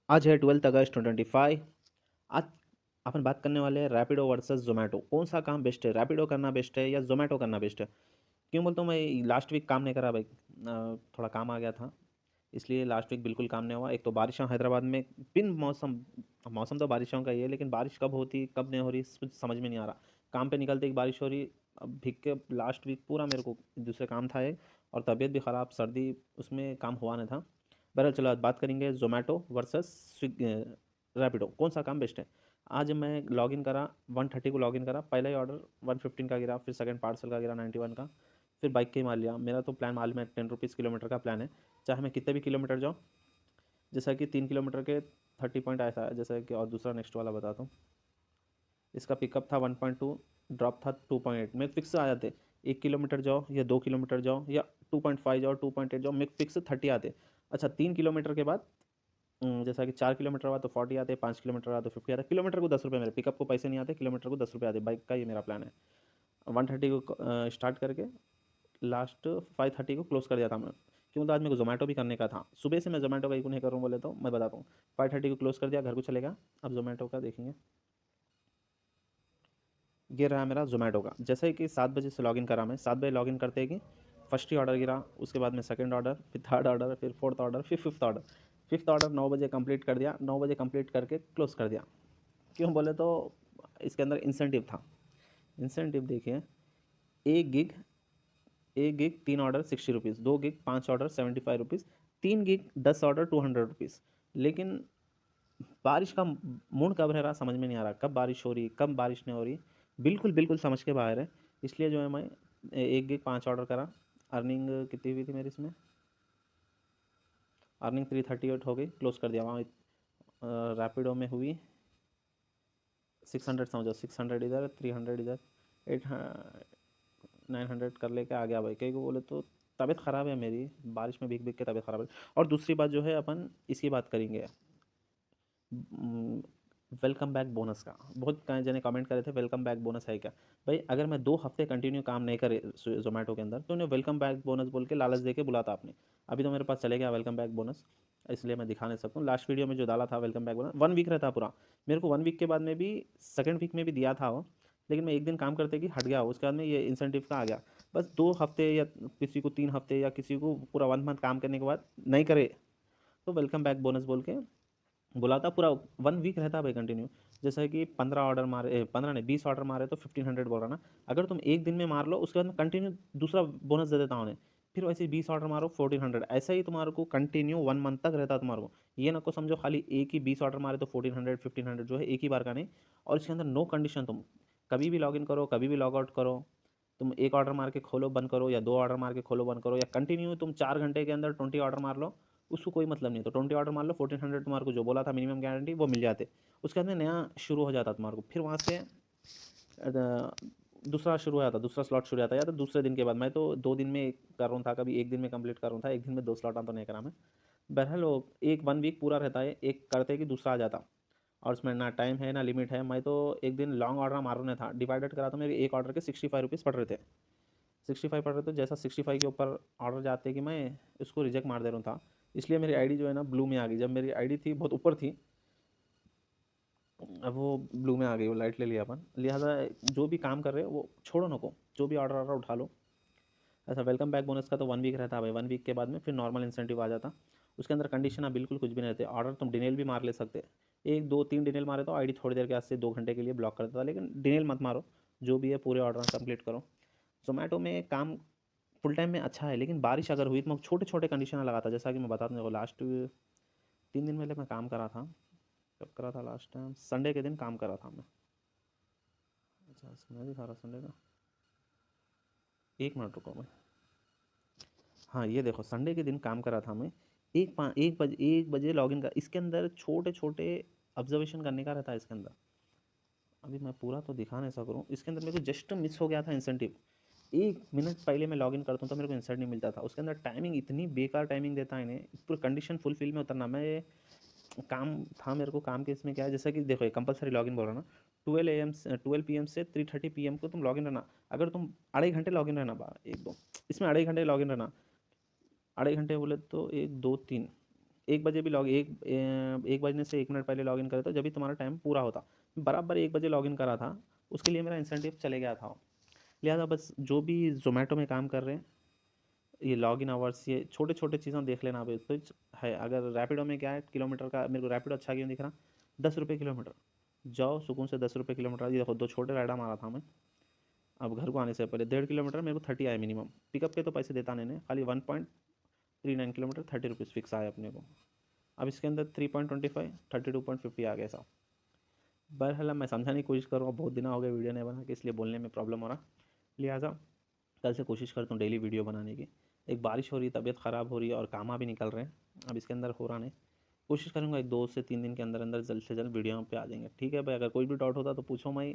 आज है 12 अगस्त 2025। आज अपन बात करने वाले हैं रैपिडो वर्सेस जोमेटो। कौन सा काम बेस्ट है, रैपिडो करना बेस्ट है या जोमेटो करना बेस्ट है? क्यों बोलता हूँ, मैं लास्ट वीक काम नहीं करा भाई। थोड़ा काम आ गया था, इसलिए लास्ट वीक बिल्कुल काम नहीं हुआ। एक तो बारिशें हैदराबाद में, बिन मौसम, मौसम तो बारिशों का ही है, लेकिन बारिश कब होती कब नहीं हो रही कुछ समझ में नहीं आ रहा। काम पे निकलते ही बारिश हो रही। अब भीग के लास्ट वीक पूरा मेरे को दूसरे काम था एक, और तबीयत भी ख़राब, सर्दी, उसमें काम हुआ नहीं था। बहरहाल चलो आज बात करेंगे जोमेटो वर्सेस स्विग रैपिडो, कौन सा काम बेस्ट है। आज मैं लॉगिन करा, 1:30 को लॉगिन करा, पहला ही ऑर्डर 1:15 का गिरा, फिर सेकंड पार्सल का गिरा 91 का, फिर बाइक का ही मार लिया। मेरा तो प्लान मालूम है, 10 रुपीज़ किलोमीटर का प्लान है, चाहे मैं कितने भी किलोमीटर जाऊँ। जैसा कि 3 किलोमीटर के 30 पॉइंट ऐसा है, जैसा कि, और दूसरा नेक्स्ट वाला बताता हूँ। इसका पिकअप था 1.2, ड्रॉप था 2.8। मैं फिक्स आ जाते, 1 किलोमीटर जाओ या 2 किलोमीटर जाओ या 2.5 जाओ 2.8 जाओ, मैं फिक्स 30 आते। अच्छा, 3 किलोमीटर के बाद जैसा कि 4 किलोमीटर बाद तो 40 आते, 5 किलोमीटर बाद तो 50 आते। किलोमीटर को 10 रुपये, मेरे पिकअप को पैसे नहीं आते, किलोमीटर को 10 रुपये आते। बाइक का ये मेरा प्लान है। 1:30 को स्टार्ट करके लास्ट 5:30 को क्लोज कर दिया था मैं। क्यों? तो आज मेरे को जोमेटो भी करने का था। सुबह से मैं जोमेटो का ही नहीं करूँ बोले तो मैं बताता हूँ। 5:30 को क्लोज कर दिया, घर को चलेगा। अब जोमेटो का देखेंगे। ये रहा मेरा जोमेटो का। जैसे ही कि 7 बजे से लॉगिन करा, मैं 7 बजे लॉगिन करते ही कि फर्स्ट ही ऑर्डर गिरा, उसके बाद में सेकंड ऑर्डर, फिर थर्ड ऑर्डर, फिर फोर्थ ऑर्डर, फिर फिफ्थ ऑर्डर। फिफ्थ ऑर्डर 9 बजे कंप्लीट कर दिया, 9 बजे कंप्लीट करके क्लोज कर दिया। क्यों बोले तो इसके अंदर इंसेंटिव था। इंसेंटिव देखिए, एक gig, 1 gig 3 order 60 rupees, 2 gig 5 order 75 rupees, 3 gig 10 order 200 rupees. लेकिन बारिश का मूड कब रह रहा समझ में नहीं आ रहा, कब बारिश हो रही कब बारिश नहीं हो रही, बिल्कुल बिल्कुल समझ के बाहर है। इसलिए जो है मैं 1 गिग 5 ऑर्डर करा। अर्निंग कितनी हुई थी मेरी इसमें? अर्निंग 338 हो गई, क्लोज कर दिया वहाँ। रैपिडो में हुई 600, समझो 600 इधर, 300 इधर, 8 900 कर लेके आ गया भाई। कई को बोले तो तबीयत ख़राब है मेरी, बारिश में भीग भीग के तबीयत ख़राब है। और दूसरी बात जो है, अपन इसकी बात करेंगे वेलकम बैक बोनस का। बहुत जने कमेंट करे थे वेलकम बैक बोनस है क्या। भाई अगर मैं 2 हफ्ते कंटिन्यू काम नहीं करे जोमेटो के अंदर, तो उन्हें वेलकम बैक बोनस बोल के लालच दे के बुलाता आपने। अभी तो मेरे पास चले गया वेलकम बैक बोनस, इसलिए मैं दिखा नहीं सकता हूँ। लास्ट वीडियो में जो डाला था वेलकम बैक बोनस 1 वीक रहता पूरा। मेरे को 1 वीक के बाद में भी, सेकेंड वीक में भी दिया था वो, लेकिन मैं एक दिन काम करते कि हट गया, उसके बाद में ये इंसेंटिव का आ गया। बस 2 हफ्ते या किसी को 3 हफ्ते या किसी को पूरा 1 मंथ काम करने के बाद नहीं करे, तो वेलकम बैक बोनस बोल के बुलाता। पूरा 1 वीक रहता भाई कंटिन्यू। जैसे कि 15 ऑर्डर मारे, 15 नहीं 20 ऑर्डर मारे तो 1500 बोल रहा ना। अगर तुम एक दिन में मार लो, उसके बाद में कंटिन्यू दूसरा बोनस दे देता हूँ उन्हें। फिर वैसे 20 ऑर्डर मारो 1400, ऐसा ही तुम्हारे को कंटिन्यू 1 मंथ तक रहता है तुम्हारे को। ये ना को समझो खाली एक ही 20 ऑर्डर मारे तो 1400 1500 जो है एक ही बार का नहीं। और इसके अंदर नो कंडीशन, तुम कभी भी लॉग इन करो, कभी भी लॉग आउट करो। तुम एक ऑर्डर मार के खोलो बंद करो, या 2 ऑर्डर मार के खोलो बंद करो, या कंटिन्यू तुम 4 घंटे के अंदर 20 ऑर्डर मार लो, उसको कोई मतलब नहीं। तो 20 ऑर्डर मान लो, 1400 तुम्हारे को जो बोला था मिनिमम गारंटी वो मिल जाते। उसके बाद में नया शुरू हो जाता तुम्हारे को। फिर वहाँ से दूसरा शुरू हो जाता, दूसरा स्लॉट शुरू हो जाता, या तो दूसरे दिन के बाद। मैं तो 2 दिन में कर रहा था, कभी एक दिन में कंप्लीट कर रहा था, एक दिन में 2 स्लॉट तो नहीं करा मैं। बहरहाल वो एक 1 वीक पूरा रहता है, एक करते कि दूसरा आ जाता। और उसमें ना टाइम है ना लिमिट है। मैं तो एक दिन लॉन्ग ऑर्डर मारूने था, डिवाइडेड करा तो मेरे एक ऑर्डर के 65 रुपीज़ पड़ रहे थे। 65 पड़ रहे थे, जैसा 65 के ऊपर ऑर्डर जाते कि मैं इसको रिजेक्ट मार दे रहा था। इसलिए मेरी आईडी जो है ना ब्लू में आ गई। जब मेरी आईडी थी बहुत ऊपर थी, अब वो ब्लू में आ गई, वो लाइट ले लिया अपन। लिहाजा जो भी काम कर रहे हो वो छोड़ो ना को, जो भी ऑर्डर आ रहा उठा लो। ऐसा वेलकम बैक बोनस का तो 1 वीक रहता है भाई। 1 वीक के बाद में फिर नॉर्मल इंसेंटिव आ जाता। उसके अंदर कंडीशन आप बिल्कुल कुछ भी नहीं रहते। ऑर्डर तुम डिनेल भी मार ले सकते, 1 2 3 डिनेल मारे तो आईडी थोड़ी देर के, आज से 2 घंटे के लिए ब्लॉक कर देता, लेकिन डिनेल मत मारो। जो भी है पूरे ऑर्डर कंप्लीट करो। जोमेटो में काम फुल टाइम में अच्छा है, लेकिन बारिश अगर हुई तो मैं छोटे छोटे कंडीशन लगाता। जैसा कि मैं बता दूँ, लास्ट 3 दिन पहले मैं काम करा था। कब करा था लास्ट टाइम? संडे के दिन काम करा था मैं। अच्छा, मैं भी सारा संडे का, 1 मिनट रुको मैं। हाँ ये देखो, संडे के दिन काम करा था मैं। 1 बजे लॉगिन का। इसके अंदर छोटे छोटे ऑब्जर्वेशन करने का रहता है इसके अंदर। अभी मैं पूरा तो दिखा नहीं सक रहा हूँ। इसके अंदर मेरे को जस्ट मिस हो गया था इंसेंटिव। 1 मिनट पहले मैं लॉगिन करता हूँ तो मेरे को इंसेंट नहीं मिलता था। उसके अंदर टाइमिंग इतनी बेकार टाइमिंग देता है इन्हें, पूरी कंडीशन फुलफिल में उतरना। मैं काम था मेरे को, काम के इसमें क्या है, जैसा कि देखो ये कंपलसरी लॉगिन बोल रहा ना। 12 AM से 12 PM से 3:30 PM को तुम लॉगिन रहना। अगर तुम 2.5 घंटे लॉगिन रहना एक दो, इसमें 2.5 घंटे लॉगिन रहना। 2.5 घंटे बोले तो 1 2 3, 1 बजे भी 1 बजने से 1 मिनट पहले लॉगिन करे तो जब भी तुम्हारा टाइम पूरा होता, बराबर 1 बजे लॉगिन करा था, उसके लिए मेरा इंसेंटिव चले गया था। लिहाजा बस जो भी ज़ोमैटो में काम कर रहे हैं, ये लॉगिन आवर्स, ये छोटे छोटे चीज़ें देख लेना भाई। तो है, अगर रैपिडो में क्या है, किलोमीटर का मेरे को रैपिडो अच्छा क्यों दिख रहा, 10 रुपये किलोमीटर, जाओ सुकून से 10 रुपये किलोमीटर। ये देखो 2 छोटे राइडा मारा था मैं, अब घर को आने से पहले 1.5 किलोमीटर मेरे को 30 आए मिनिमम। पिकअप के तो पैसे देता नहीं, खाली 1.39 किलोमीटर 30 रुपीज़ फिक्स आए अपने को। अब इसके अंदर 3.25 32.50 आ गया साहब। बहरहाल मैं समझाने की कोशिश कर रहा हूँ, बहुत दिन हो गए वीडियो नहीं बना के, इसलिए बोलने में प्रॉब्लम हो रहा। लिहाजा कल से कोशिश करता हूँ डेली वीडियो बनाने की। एक बारिश हो रही है, तबीयत ख़राब हो रही है और कामा भी निकल रहे हैं, अब इसके अंदर हो रहा नहीं। कोशिश करूँगा एक 2 से 3 दिन के अंदर अंदर जल्द से जल्द वीडियो पे आ जाएंगे। ठीक है भाई, अगर कोई भी डाउट होता तो पूछो, मैं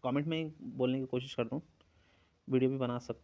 कमेंट में ही बोलने की कोशिश करता हूँ, वीडियो भी बना सकता